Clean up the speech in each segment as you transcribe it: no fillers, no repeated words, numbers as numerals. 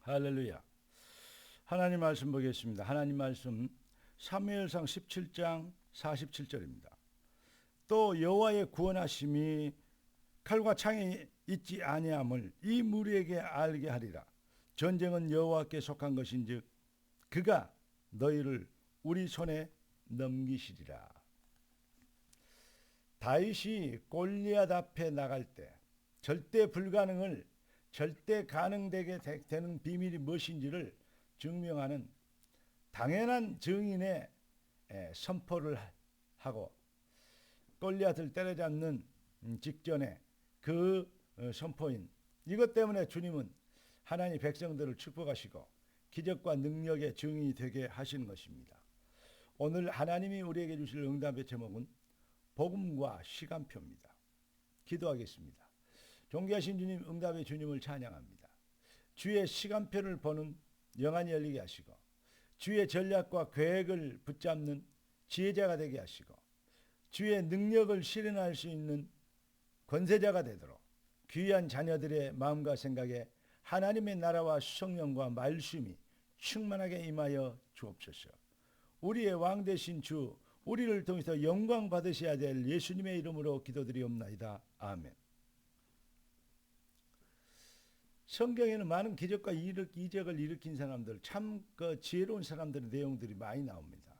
할렐루야. 하나님 말씀 보겠습니다. 하나님 말씀 사무엘상 17장 47절입니다. 또 여호와의 구원하심이 칼과 창에 있지 아니함을 이 무리에게 알게 하리라. 전쟁은 여호와께 속한 것인즉 그가 너희를 우리 손에 넘기시리라. 다윗이 골리앗 앞에 나갈 때 절대 불가능을 절대 가능되게 되는 비밀이 무엇인지를 증명하는 당연한 증인의 선포를 하고 골리앗을 때려잡는 직전에 그 선포인 이것 때문에 주님은 하나님 백성들을 축복하시고 기적과 능력의 증인이 되게 하시는 것입니다. 오늘 하나님이 우리에게 주실 응답의 제목은 복음과 시간표입니다. 기도하겠습니다. 존귀하신 주님, 응답의 주님을 찬양합니다. 주의 시간표를 보는 영안이 열리게 하시고 주의 전략과 계획을 붙잡는 지혜자가 되게 하시고 주의 능력을 실현할 수 있는 권세자가 되도록 귀한 자녀들의 마음과 생각에 하나님의 나라와 성령과 말씀이 충만하게 임하여 주옵소서. 우리의 왕 되신 주, 우리를 통해서 영광 받으셔야 될 예수님의 이름으로 기도드리옵나이다. 아멘. 성경에는 많은 기적과 이적을 일으킨 사람들, 참 지혜로운 사람들의 내용들이 많이 나옵니다.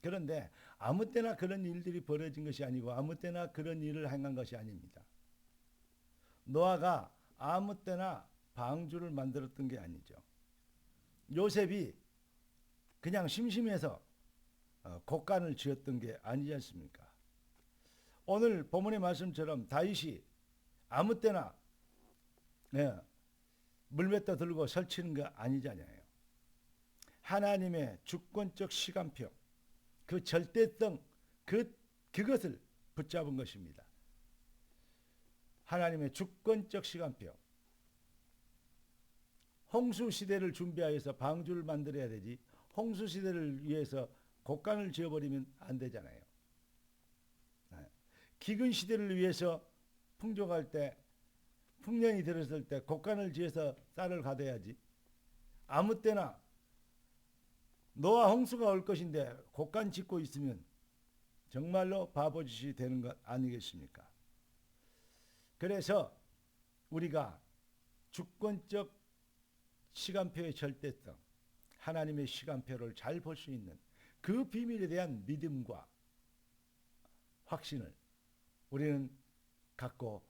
그런데 아무 때나 그런 일들이 벌어진 것이 아니고 아무 때나 그런 일을 행한 것이 아닙니다. 노아가 아무 때나 방주를 만들었던 게 아니죠. 요셉이 그냥 심심해서 곡간을 지었던 게 아니지 않습니까? 오늘 본문의 말씀처럼 다윗이 아무 때나 물맷도 들고 설치는 거 아니잖아요. 하나님의 주권적 시간표, 그 절대성, 그것을 붙잡은 것입니다. 하나님의 주권적 시간표. 홍수 시대를 준비하여서 방주를 만들어야 되지 홍수 시대를 위해서 곡간을 지어버리면 안 되잖아요. 기근 시대를 위해서 풍족할 때 풍년이 들었을 때 곡간을 지어서 쌀을 가둬야지. 아무 때나 노아 홍수가 올 것인데 곡간 짓고 있으면 정말로 바보짓이 되는 것 아니겠습니까? 그래서 우리가 주권적 시간표의 절대성, 하나님의 시간표를 잘 볼 수 있는 그 비밀에 대한 믿음과 확신을 우리는 갖고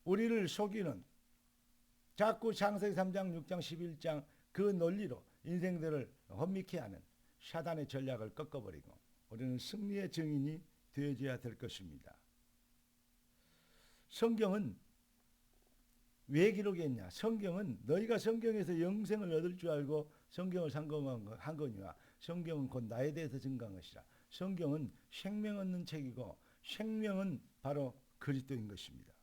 우리를 속이는 자꾸 창세기 3장, 6장, 11장 그 논리로 인생들을 혼미케 하는 사단의 전략을 꺾어버리고 우리는 승리의 증인이 되어줘야 될 것입니다. 성경은 왜 기록했냐? 성경은 너희가 성경에서 영생을 얻을 줄 알고 성경을 상고한 거니와 성경은 곧 나에 대해서 증거한 것이라. 성경은 생명 얻는 책이고 생명은 바로 그리스도인 것입니다.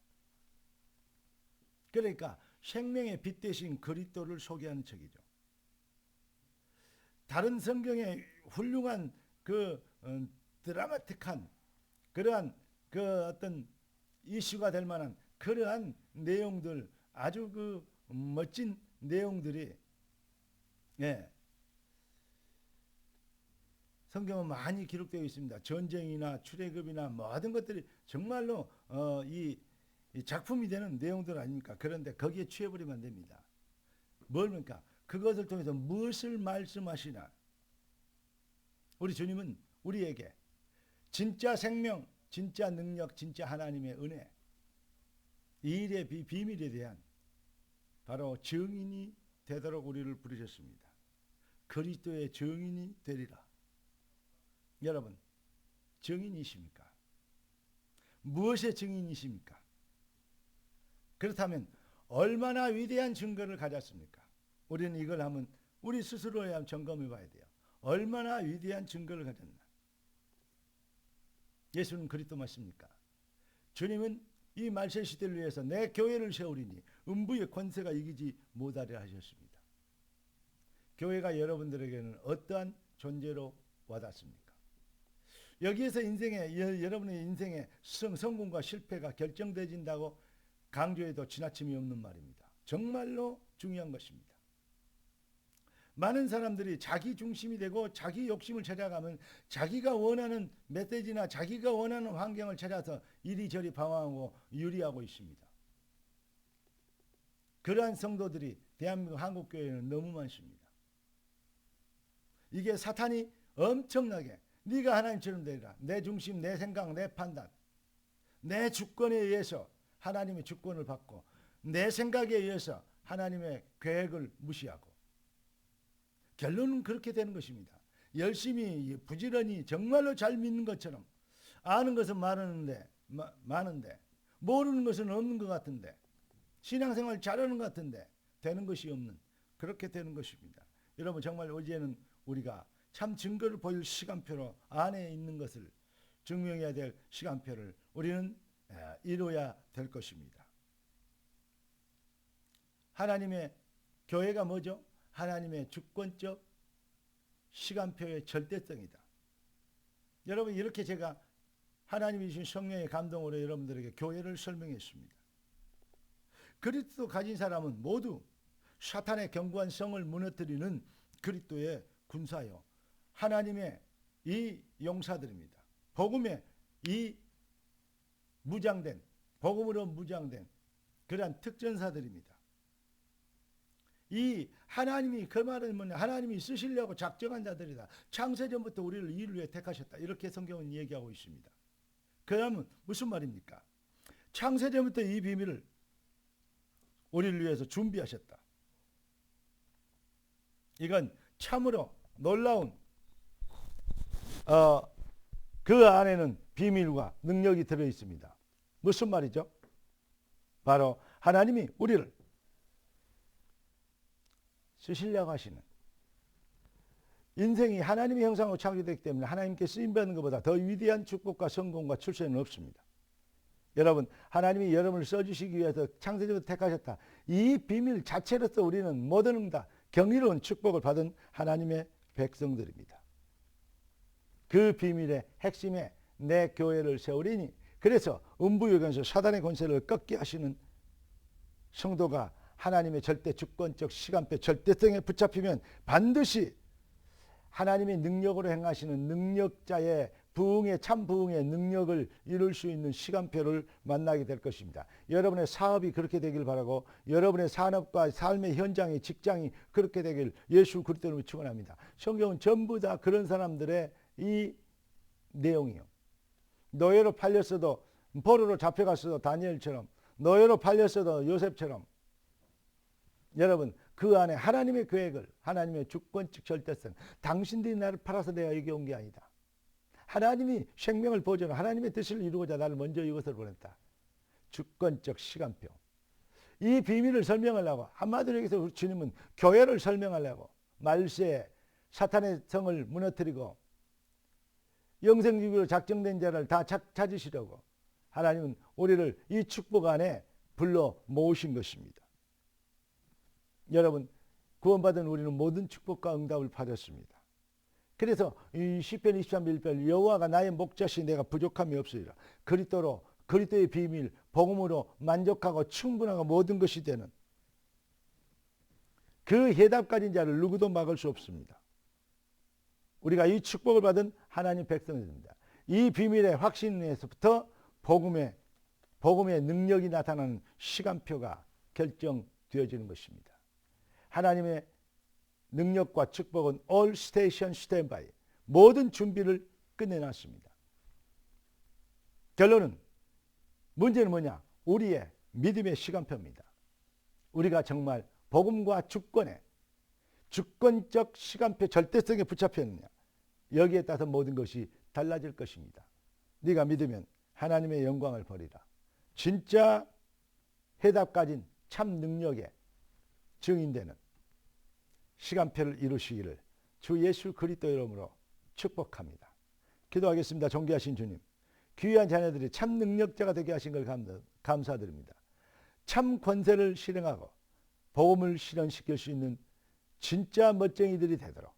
그러니까 생명의 빛 대신 그리스도를 소개하는 책이죠. 다른 성경의 훌륭한 드라마틱한 그러한 어떤 이슈가 될 만한 그러한 내용들, 아주 멋진 내용들이 성경은 많이 기록되어 있습니다. 전쟁이나 출애굽이나 모든 것들이 정말로 이 작품이 되는 내용들 아닙니까? 그런데 거기에 취해버리면 안 됩니다. 뭡니까? 그것을 통해서 무엇을 말씀하시나? 우리 주님은 우리에게 진짜 생명, 진짜 능력, 진짜 하나님의 은혜, 이 일의 비밀에 대한 바로 증인이 되도록 우리를 부르셨습니다. 그리스도의 증인이 되리라. 여러분, 증인이십니까? 무엇의 증인이십니까? 그렇다면 얼마나 위대한 증거를 가졌습니까? 우리는 이걸 한번 우리 스스로에 한번 점검해 봐야 돼요. 얼마나 위대한 증거를 가졌나? 예수는 그리스도 맞습니까? 주님은 이 말세 시대를 위해서 내 교회를 세우리니 음부의 권세가 이기지 못하리라 하셨습니다. 교회가 여러분들에게는 어떠한 존재로 와닿습니까? 여기에서 여러분의 인생의 성공과 실패가 결정되진다고 강조해도 지나침이 없는 말입니다. 정말로 중요한 것입니다. 많은 사람들이 자기 중심이 되고 자기 욕심을 찾아가면 자기가 원하는 메시지나 자기가 원하는 환경을 찾아서 이리저리 방황하고 유리하고 있습니다. 그러한 성도들이 대한민국 한국교회에는 너무 많습니다. 이게 사탄이 엄청나게 네가 하나님처럼 되리라. 내 중심, 내 생각, 내 판단, 내 주권에 의해서 하나님의 주권을 받고 내 생각에 의해서 하나님의 계획을 무시하고 결론은 그렇게 되는 것입니다. 열심히 부지런히 정말로 잘 믿는 것처럼 아는 것은 많은데 모르는 것은 없는 것 같은데 신앙생활 잘하는 것 같은데 되는 것이 없는 그렇게 되는 것입니다. 여러분 정말 어제는 우리가 참 증거를 보일 시간표로 안에 있는 것을 증명해야 될 시간표를 우리는 이루어야 될 것입니다. 하나님의 교회가 뭐죠? 하나님의 주권적 시간표의 절대성이다. 여러분 이렇게 제가 하나님이 주신 성령의 감동으로 여러분들에게 교회를 설명했습니다. 그리스도 가진 사람은 모두 사탄의 견고한 성을 무너뜨리는 그리스도의 군사요 하나님의 이 용사들입니다. 복음의 이 무장된 복음으로 무장된 그러한 특전사들입니다. 이 하나님이 그 말은 뭐냐 하나님이 쓰시려고 작정한 자들이다. 창세전부터 우리를 이를 위해 택하셨다. 이렇게 성경은 얘기하고 있습니다. 그러면 무슨 말입니까? 창세전부터 이 비밀을 우리를 위해서 준비하셨다. 이건 참으로 놀라운 그 안에는 비밀과 능력이 들어있습니다. 무슨 말이죠? 바로 하나님이 우리를 쓰시려고 하시는 인생이 하나님의 형상으로 창조되기 때문에 하나님께 쓰임받는 것보다 더 위대한 축복과 성공과 출세는 없습니다. 여러분 하나님이 여러분을 써주시기 위해서 창세전부터 택하셨다. 이 비밀 자체로서 우리는 모든 응답 경이로운 축복을 받은 하나님의 백성들입니다. 그 비밀의 핵심에 내 교회를 세우리니 그래서 음부요견에서 사단의 권세를 꺾게 하시는 성도가 하나님의 절대 주권적 시간표 절대성에 붙잡히면 반드시 하나님의 능력으로 행하시는 능력자의 부흥의 참 부흥의 능력을 이룰 수 있는 시간표를 만나게 될 것입니다. 여러분의 사업이 그렇게 되길 바라고 여러분의 산업과 삶의 현장이 직장이 그렇게 되길 예수 그리스도로 축원합니다. 성경은 전부 다 그런 사람들의 이 내용이요. 노예로 팔렸어도 포로로 잡혀갔어도 다니엘처럼 노예로 팔렸어도 요셉처럼 여러분 그 안에 하나님의 계획을 하나님의 주권적 절대성 당신들이 나를 팔아서 내가 여기 온 게 아니다. 하나님이 생명을 보존 하나님의 뜻을 이루고자 나를 먼저 이것을 보냈다. 주권적 시간표. 이 비밀을 설명하려고 한마디로 얘기해서 주님은 교회를 설명하려고 말세 사탄의 성을 무너뜨리고 영생주기로 작정된 자를 다 찾으시려고 하나님은 우리를 이 축복 안에 불러 모으신 것입니다. 여러분 구원받은 우리는 모든 축복과 응답을 받았습니다. 그래서 이 시편 23편 1편 여호와가 나의 목자시 내가 부족함이 없으리라. 그리스도의 비밀 복음으로 만족하고 충분하고 모든 것이 되는 그 해답 가진 자를 누구도 막을 수 없습니다. 우리가 이 축복을 받은 하나님 백성입니다. 이 비밀의 확신에서부터 복음의 능력이 나타나는 시간표가 결정되어지는 것입니다. 하나님의 능력과 축복은 all station standby 모든 준비를 끝내놨습니다. 결론은 문제는 뭐냐? 우리의 믿음의 시간표입니다. 우리가 정말 복음과 주권의 주권적 시간표 절대성에 붙잡혔느냐 여기에 따라서 모든 것이 달라질 것입니다. 네가 믿으면 하나님의 영광을 버리라. 진짜 해답 가진 참 능력의 증인되는 시간표를 이루시기를 주 예수 그리스도 이름으로 축복합니다. 기도하겠습니다. 존귀하신 주님, 귀한 자녀들이 참 능력자가 되게 하신 걸 감사드립니다. 참 권세를 실행하고 복음을 실현시킬 수 있는 진짜 멋쟁이들이 되도록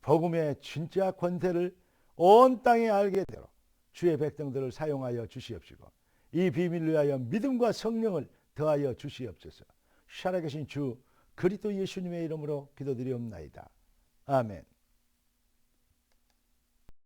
복음의 진짜 권세를 온 땅에 알게 되도록 주의 백성들을 사용하여 주시옵시고 이 비밀을 위하여 믿음과 성령을 더하여 주시옵소서. 살아계신 주 그리스도 예수님의 이름으로 기도드리옵나이다. 아멘.